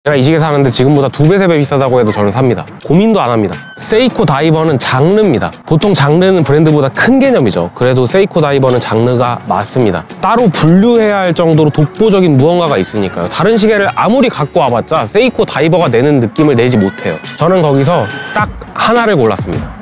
제가 이 시계 사는데 지금보다 2배, 3배 비싸다고 해도 저는 삽니다. 고민도 안 합니다. 세이코 다이버는 장르입니다. 보통 장르는 브랜드보다 큰 개념이죠. 그래도 세이코 다이버는 장르가 맞습니다. 따로 분류해야 할 정도로 독보적인 무언가가 있으니까요. 다른 시계를 아무리 갖고 와봤자 세이코 다이버가 내는 느낌을 내지 못해요. 저는 거기서 딱 하나를 골랐습니다.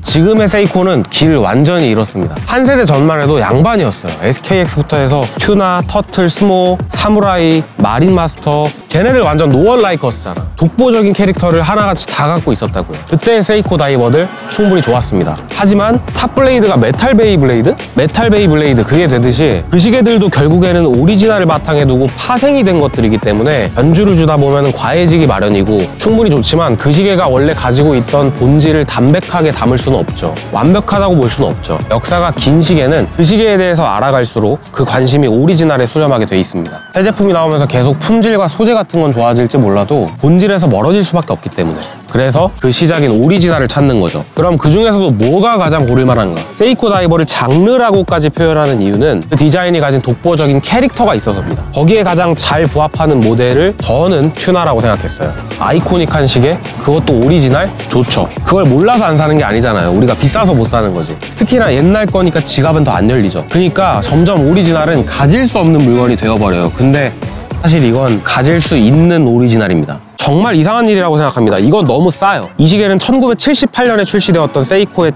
지금의 세이코는 길을 완전히 잃었습니다. 한 세대 전만 해도 양반이었어요. SKX부터 해서 튜나, 터틀, 스모, 사무라이, 마린 마스터, 걔네들 완전 노원 라이커스잖아. 독보적인 캐릭터를 하나같이 다 갖고 있었다고요. 그때의 세이코 다이버들 충분히 좋았습니다. 하지만 탑블레이드가 메탈 베이블레이드? 메탈 베이블레이드 그게 되듯이 그 시계들도 결국에는 오리지널을 바탕에 두고 파생이 된 것들이기 때문에 변주를 주다 보면 과해지기 마련이고 충분히 좋지만 그 시계가 원래 가지고 있던 본질을 담백하게 담을 수는 없죠. 완벽하다고 볼 수는 없죠. 역사가 긴 시계는 그 시계에 대해서 알아갈수록 그 관심이 오리지널에 수렴하게 돼 있습니다. 새 제품이 나오면서 계속 품질과 소재 같은 건 좋아질지 몰라도 본질에서 멀어질 수밖에 없기 때문에 그래서 그 시작인 오리지널을 찾는 거죠. 그럼 그 중에서도 뭐가 가장 고를만한가? 세이코 다이버를 장르라고까지 표현하는 이유는 그 디자인이 가진 독보적인 캐릭터가 있어서입니다. 거기에 가장 잘 부합하는 모델을 저는 튜나라고 생각했어요. 아이코닉한 시계? 그것도 오리지널? 좋죠. 그걸 몰라서 안 사는 게 아니잖아요. 우리가 비싸서 못 사는 거지. 특히나 옛날 거니까 지갑은 더 안 열리죠. 그러니까 점점 오리지널은 가질 수 없는 물건이 되어버려요. 근데 사실 이건 가질 수 있는 오리지널입니다. 정말 이상한 일이라고 생각합니다. 이건 너무 싸요. 이 시계는 1978년에 출시되었던 세이코의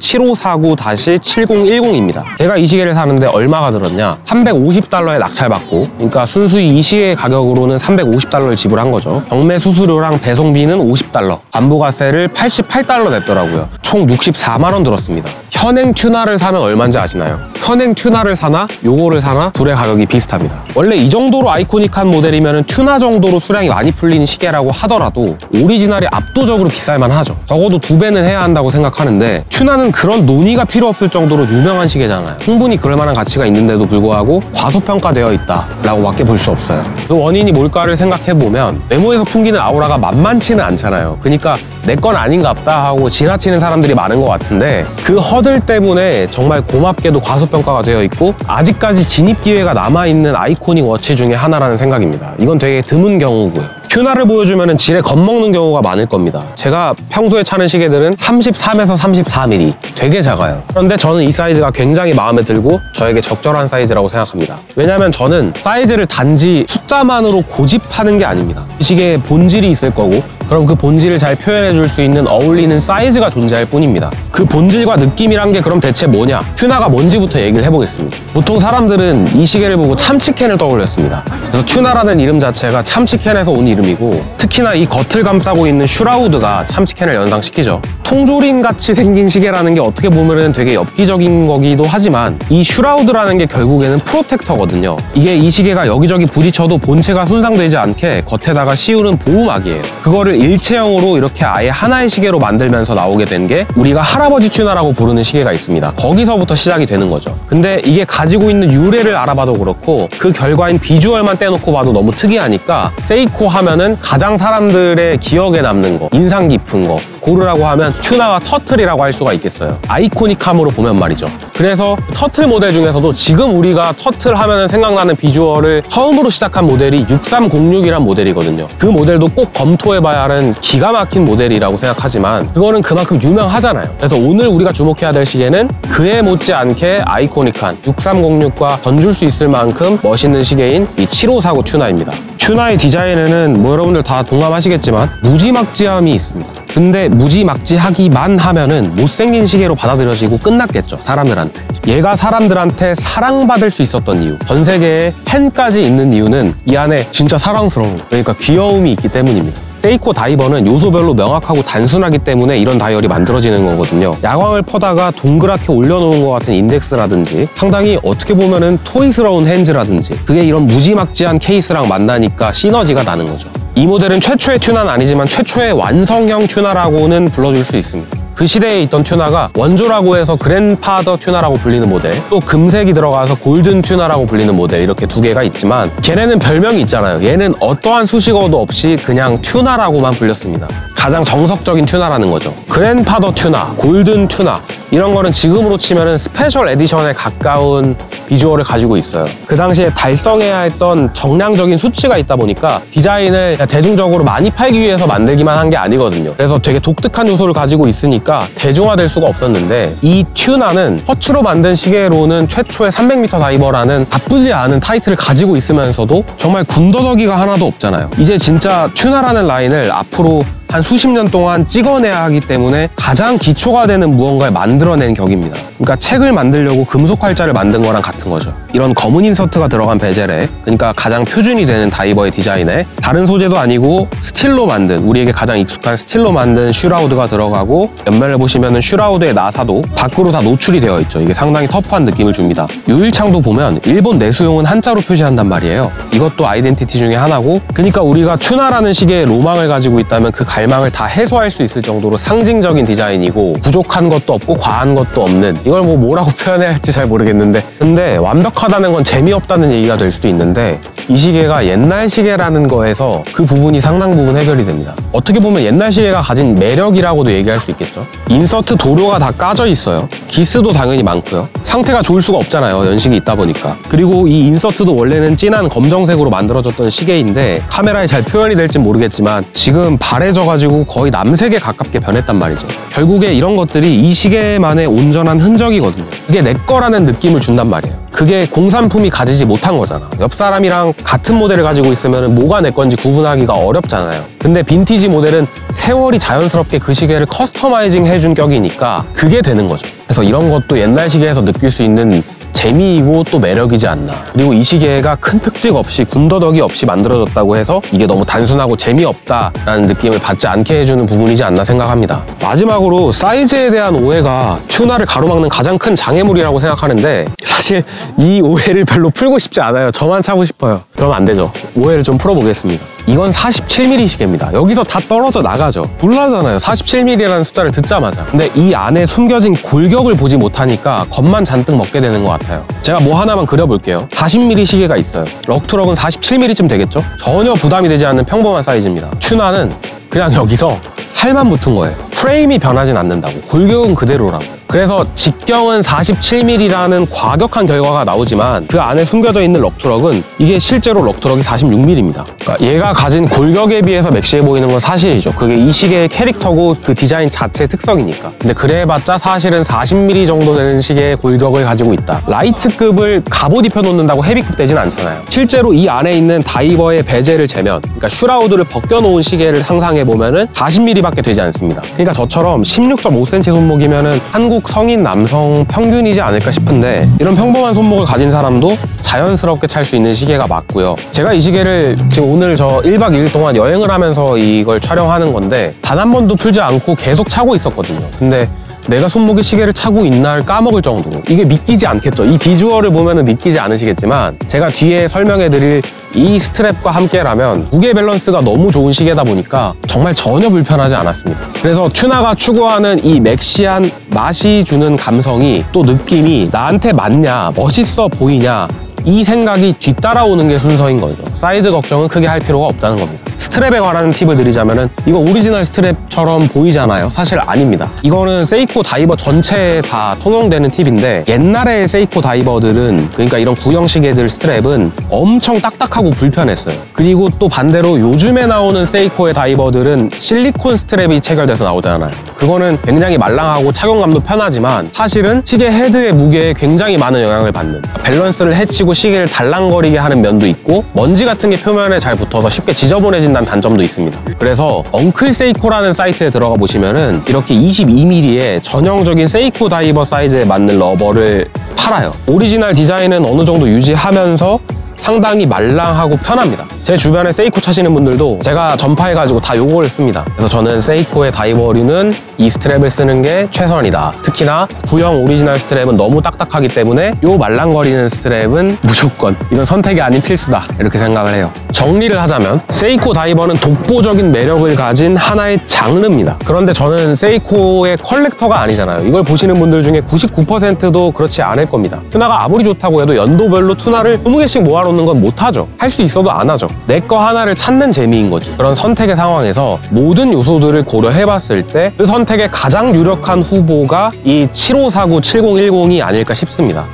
7549-7010입니다. 제가 이 시계를 사는데 얼마가 들었냐? 350달러에 낙찰받고, 그러니까 순수히 이 시계의 가격으로는 350달러를 지불한 거죠. 경매 수수료랑 배송비는 50달러, 관부가세를 88달러 냈더라고요. 총 64만 원 들었습니다. 현행 튜나를 사면 얼마인지 아시나요? 현행 튜나를 사나 요거를 사나 둘의 가격이 비슷합니다. 원래 이 정도로 아이코닉한 모델이면 튜나 정도로 수량이 많이 풀리는 시계라고 하더라도 오리지널이 압도적으로 비쌀만 하죠. 적어도 2배는 해야 한다고 생각하는데 튜나는 그런 논의가 필요 없을 정도로 유명한 시계잖아요. 충분히 그럴 만한 가치가 있는데도 불구하고 과소평가되어 있다라고 밖에 볼 수 없어요. 그 원인이 뭘까를 생각해보면 외모에서 풍기는 아우라가 만만치는 않잖아요. 그러니까 내 건 아닌갑다 하고 지나치는 사람들이 많은 것 같은데 그 허들 때문에 정말 고맙게도 과소평가가 되어 있고 아직까지 진입 기회가 남아있는 아이코닉 워치 중에 하나라는 생각입니다. 이건 되게 드문 경우고요. 튜나를 보여주면 질에 겁먹는 경우가 많을 겁니다. 제가 평소에 차는 시계들은 33에서 34mm 되게 작아요. 그런데 저는 이 사이즈가 굉장히 마음에 들고 저에게 적절한 사이즈라고 생각합니다. 왜냐면 저는 사이즈를 단지 숫자만으로 고집하는 게 아닙니다. 이 시계에 본질이 있을 거고 그럼 그 본질을 잘 표현해 줄 수 있는 어울리는 사이즈가 존재할 뿐입니다. 그 본질과 느낌이란 게 그럼 대체 뭐냐? 튜나가 뭔지부터 얘기를 해보겠습니다. 보통 사람들은 이 시계를 보고 참치캔을 떠올렸습니다. 그래서 튜나라는 이름 자체가 참치캔에서 온 이름이고 특히나 이 겉을 감싸고 있는 슈라우드가 참치캔을 연상시키죠. 통조림같이 생긴 시계라는 게 어떻게 보면 되게 엽기적인 거기도 하지만 이 슈라우드라는 게 결국에는 프로텍터거든요. 이게 이 시계가 여기저기 부딪혀도 본체가 손상되지 않게 겉에다가 씌우는 보호막이에요. 그거를 일체형으로 이렇게 아예 하나의 시계로 만들면서 나오게 된 게 우리가 할아버지 튜나라고 부르는 시계가 있습니다. 거기서부터 시작이 되는 거죠. 근데 이게 가지고 있는 유래를 알아봐도 그렇고 그 결과인 비주얼만 떼놓고 봐도 너무 특이하니까 세이코 하면은 가장 사람들의 기억에 남는 거, 인상 깊은 거 고르라고 하면 튜나와 터틀이라고 할 수가 있겠어요. 아이코닉함으로 보면 말이죠. 그래서 터틀 모델 중에서도 지금 우리가 터틀 하면 생각나는 비주얼을 처음으로 시작한 모델이 6306이란 모델이거든요. 그 모델도 꼭 검토해봐야 하는 기가 막힌 모델이라고 생각하지만 그거는 그만큼 유명하잖아요. 그래서 오늘 우리가 주목해야 될 시계는 그에 못지않게 아이코닉한 6306과 던질 수 있을 만큼 멋있는 시계인 이 7549 튜나입니다. 튜나의 디자인에는 뭐 여러분들 다 동감하시겠지만 무지막지함이 있습니다. 근데 무지막지하기만 하면은 못생긴 시계로 받아들여지고 끝났겠죠, 사람들한테. 얘가 사람들한테 사랑받을 수 있었던 이유, 전 세계에 팬까지 있는 이유는 이 안에 진짜 사랑스러운, 그러니까 귀여움이 있기 때문입니다. 세이코 다이버는 요소별로 명확하고 단순하기 때문에 이런 다이얼이 만들어지는 거거든요. 야광을 퍼다가 동그랗게 올려놓은 것 같은 인덱스라든지 상당히 어떻게 보면은 토이스러운 핸즈라든지 그게 이런 무지막지한 케이스랑 만나니까 시너지가 나는 거죠. 이 모델은 최초의 튜나는 아니지만 최초의 완성형 튜나라고는 불러줄 수 있습니다. 그 시대에 있던 튜나가 원조라고 해서 그랜파더 튜나라고 불리는 모델, 또 금색이 들어가서 골든 튜나라고 불리는 모델, 이렇게 두 개가 있지만 걔네는 별명이 있잖아요. 얘는 어떠한 수식어도 없이 그냥 튜나라고만 불렸습니다. 가장 정석적인 튜나라는 거죠. 그랜파더 튜나, 골든 튜나 이런 거는 지금으로 치면은 스페셜 에디션에 가까운 비주얼을 가지고 있어요. 그 당시에 달성해야 했던 정량적인 수치가 있다 보니까 디자인을 대중적으로 많이 팔기 위해서 만들기만 한 게 아니거든요. 그래서 되게 독특한 요소를 가지고 있으니까 대중화될 수가 없었는데, 이 튜나는 허츠로 만든 시계로는 최초의 300m 다이버라는 나쁘지 않은 타이틀을 가지고 있으면서도 정말 군더더기가 하나도 없잖아요. 이제 진짜 튜나라는 라인을 앞으로 한 수십 년 동안 찍어내야 하기 때문에 가장 기초가 되는 무언가를 만들어낸 격입니다. 그러니까 책을 만들려고 금속 활자를 만든 거랑 같은 거죠. 이런 검은 인서트가 들어간 베젤에, 그러니까 가장 표준이 되는 다이버의 디자인에 다른 소재도 아니고 스틸로 만든, 우리에게 가장 익숙한 스틸로 만든 슈라우드가 들어가고, 옆면을 보시면은 슈라우드의 나사도 밖으로 다 노출이 되어 있죠. 이게 상당히 터프한 느낌을 줍니다. 요일창도 보면 일본 내수용은 한자로 표시한단 말이에요. 이것도 아이덴티티 중에 하나고, 그러니까 우리가 튜나라는 시계의 로망을 가지고 있다면 그 갈망을 다 해소할 수 있을 정도로 상징적인 디자인이고, 부족한 것도 없고 과한 것도 없는, 이걸 뭐라고 표현해야 할지 잘 모르겠는데, 근데 완벽하다는 건 재미없다는 얘기가 될 수도 있는데, 이 시계가 옛날 시계라는 거에서 그 부분이 상당 부분 해결이 됩니다. 어떻게 보면 옛날 시계가 가진 매력이라고도 얘기할 수 있겠죠. 인서트 도료가 다 까져 있어요. 기스도 당연히 많고요. 상태가 좋을 수가 없잖아요, 연식이 있다 보니까. 그리고 이 인서트도 원래는 진한 검정색으로 만들어졌던 시계인데, 카메라에 잘 표현이 될지 모르겠지만 지금 바래져가지고 거의 남색에 가깝게 변했단 말이죠. 결국에 이런 것들이 이 시계만의 온전한 흔적이거든요. 그게 내 거라는 느낌을 준단 말이에요. 그게 공산품이 가지지 못한 거잖아. 옆 사람이랑 같은 모델을 가지고 있으면 뭐가 내 건지 구분하기가 어렵잖아요. 근데 빈티지 모델은 세월이 자연스럽게 그 시계를 커스터마이징 해준 격이니까 그게 되는 거죠. 그래서 이런 것도 옛날 시계에서 느낄 수 있는 재미이고 또 매력이지 않나. 그리고 이 시계가 큰 특징 없이, 군더더기 없이 만들어졌다고 해서 이게 너무 단순하고 재미없다라는 느낌을 받지 않게 해주는 부분이지 않나 생각합니다. 마지막으로 사이즈에 대한 오해가 튜나를 가로막는 가장 큰 장애물이라고 생각하는데, 사실 이 오해를 별로 풀고 싶지 않아요. 저만 차고 싶어요. 그러면 안 되죠. 오해를 좀 풀어보겠습니다. 이건 47mm 시계입니다. 여기서 다 떨어져 나가죠. 놀라잖아요. 47mm라는 숫자를 듣자마자. 근데 이 안에 숨겨진 골격을 보지 못하니까 겁만 잔뜩 먹게 되는 것 같아요. 제가 뭐 하나만 그려볼게요. 40mm 시계가 있어요. 럭트럭은 47mm쯤 되겠죠? 전혀 부담이 되지 않는 평범한 사이즈입니다. 튜나는 그냥 여기서 살만 붙은 거예요. 프레임이 변하진 않는다고. 골격은 그대로라고. 그래서 직경은 47mm라는 과격한 결과가 나오지만 그 안에 숨겨져 있는 럭트럭은 이게 실제로 럭트럭이 46mm입니다. 그러니까 얘가 가진 골격에 비해서 맥시해 보이는 건 사실이죠. 그게 이 시계의 캐릭터고 그 디자인 자체의 특성이니까. 근데 그래봤자 사실은 40mm 정도 되는 시계의 골격을 가지고 있다. 라이트급을 갑옷 입혀놓는다고 헤비급 되진 않잖아요. 실제로 이 안에 있는 다이버의 베젤을 재면, 그러니까 슈라우드를 벗겨놓은 시계를 상상해보면은 40mm밖에 되지 않습니다. 그러니까 저처럼 16.5cm 손목이면은 한국 성인 남성 평균이지 않을까 싶은데, 이런 평범한 손목을 가진 사람도 자연스럽게 찰 수 있는 시계가 맞고요. 제가 이 시계를 지금 오늘 저 1박 2일 동안 여행을 하면서 이걸 촬영하는 건데 단 한 번도 풀지 않고 계속 차고 있었거든요. 근데 내가 손목에 시계를 차고 있나를 까먹을 정도로, 이게 믿기지 않겠죠. 이 비주얼을 보면은 믿기지 않으시겠지만, 제가 뒤에 설명해드릴 이 스트랩과 함께라면 무게 밸런스가 너무 좋은 시계다 보니까 정말 전혀 불편하지 않았습니다. 그래서 튜나가 추구하는 이 맥시한 맛이 주는 감성이, 또 느낌이 나한테 맞냐, 멋있어 보이냐, 이 생각이 뒤따라오는 게 순서인 거죠. 사이즈 걱정은 크게 할 필요가 없다는 겁니다. 스트랩에 관한 팁을 드리자면은, 이거 오리지널 스트랩처럼 보이잖아요. 사실 아닙니다. 이거는 세이코 다이버 전체에 다 통용되는 팁인데, 옛날의 세이코 다이버들은, 그러니까 이런 구형 시계들 스트랩은 엄청 딱딱하고 불편했어요. 그리고 또 반대로 요즘에 나오는 세이코의 다이버들은 실리콘 스트랩이 체결돼서 나오잖아요. 그거는 굉장히 말랑하고 착용감도 편하지만 사실은 시계 헤드의 무게에 굉장히 많은 영향을 받는, 밸런스를 해치고 시계를 달랑거리게 하는 면도 있고, 먼지 같은 게 표면에 잘 붙어서 쉽게 지저분해진다는 단점도 있습니다. 그래서 엉클 세이코라는 사이트에 들어가 보시면은 이렇게 22mm의 전형적인 세이코 다이버 사이즈에 맞는 러버를 팔아요. 오리지널 디자인은 어느 정도 유지하면서 상당히 말랑하고 편합니다. 제 주변에 세이코 차시는 분들도 제가 전파해가지고 다 요거를 씁니다. 그래서 저는 세이코의 다이버류는 이 스트랩을 쓰는 게 최선이다. 특히나 구형 오리지널 스트랩은 너무 딱딱하기 때문에 요 말랑거리는 스트랩은 무조건, 이건 선택이 아닌 필수다, 이렇게 생각을 해요. 정리를 하자면 세이코 다이버는 독보적인 매력을 가진 하나의 장르입니다. 그런데 저는 세이코의 컬렉터가 아니잖아요. 이걸 보시는 분들 중에 99%도 그렇지 않을 겁니다. 튜나가 아무리 좋다고 해도 연도별로 튜나를 20개씩 모아놓은 없는 건 못하죠. 할 수 있어도 안 하죠. 내 거 하나를 찾는 재미인 거지. 그런 선택의 상황에서 모든 요소들을 고려해봤을 때 그 선택에 가장 유력한 후보가 이 7549 7010이 아닐까 싶습니다.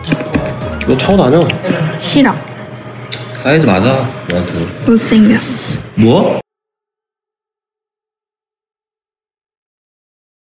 너 차고 다녀. 싫어. 사이즈 맞아 너한테. 못생겼어. 뭐?